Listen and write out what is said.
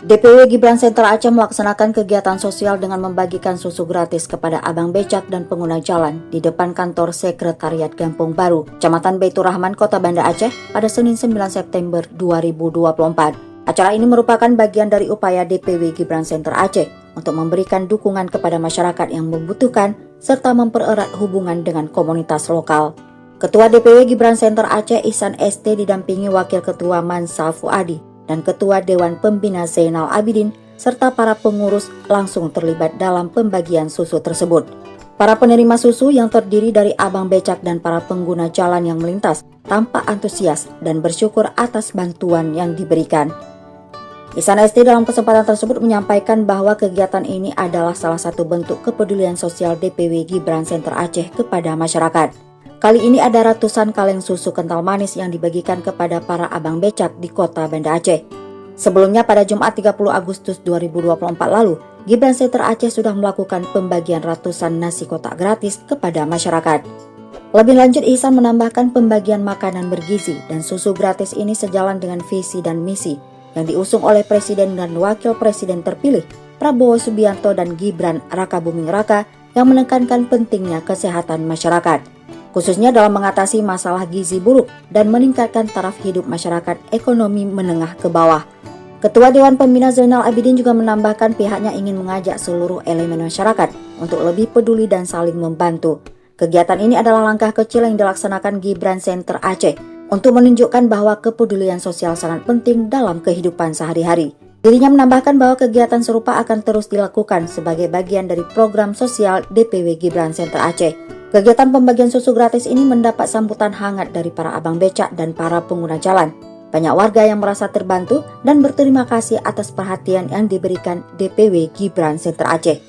DPW Gibran Center Aceh melaksanakan kegiatan sosial dengan membagikan susu gratis kepada abang becak dan pengguna jalan di depan kantor Sekretariat Kampung Baru, Kecamatan Baitur Rahman, Kota Banda Aceh pada Senin 9 September 2024. Acara ini merupakan bagian dari upaya DPW Gibran Center Aceh untuk memberikan dukungan kepada masyarakat yang membutuhkan serta mempererat hubungan dengan komunitas lokal. Ketua DPW Gibran Center Aceh Ihsan ST didampingi Wakil Ketua Mansal Fuadi dan Ketua Dewan Pembina Zainal Abidin, serta para pengurus langsung terlibat dalam pembagian susu tersebut. Para penerima susu yang terdiri dari abang becak dan para pengguna jalan yang melintas tampak antusias dan bersyukur atas bantuan yang diberikan. Ihsan ST dalam kesempatan tersebut menyampaikan bahwa kegiatan ini adalah salah satu bentuk kepedulian sosial DPW Gibran Center Aceh kepada masyarakat. Kali ini ada ratusan kaleng susu kental manis yang dibagikan kepada para abang becak di Kota Banda Aceh. Sebelumnya pada Jumat 30 Agustus 2024 lalu, Gibran Center Aceh sudah melakukan pembagian ratusan nasi kotak gratis kepada masyarakat. Lebih lanjut, Ihsan menambahkan pembagian makanan bergizi dan susu gratis ini sejalan dengan visi dan misi yang diusung oleh Presiden dan Wakil Presiden terpilih Prabowo Subianto dan Gibran Raka Buming Raka yang menekankan pentingnya kesehatan masyarakat, khususnya dalam mengatasi masalah gizi buruk dan meningkatkan taraf hidup masyarakat ekonomi menengah ke bawah. Ketua Dewan Pembina Zainal Abidin juga menambahkan pihaknya ingin mengajak seluruh elemen masyarakat untuk lebih peduli dan saling membantu. Kegiatan ini adalah langkah kecil yang dilaksanakan Gibran Center Aceh untuk menunjukkan bahwa kepedulian sosial sangat penting dalam kehidupan sehari-hari. Dirinya menambahkan bahwa kegiatan serupa akan terus dilakukan sebagai bagian dari program sosial DPW Gibran Center Aceh. Kegiatan pembagian susu gratis ini mendapat sambutan hangat dari para abang becak dan para pengguna jalan. Banyak warga yang merasa terbantu dan berterima kasih atas perhatian yang diberikan DPW Gibran Center Aceh.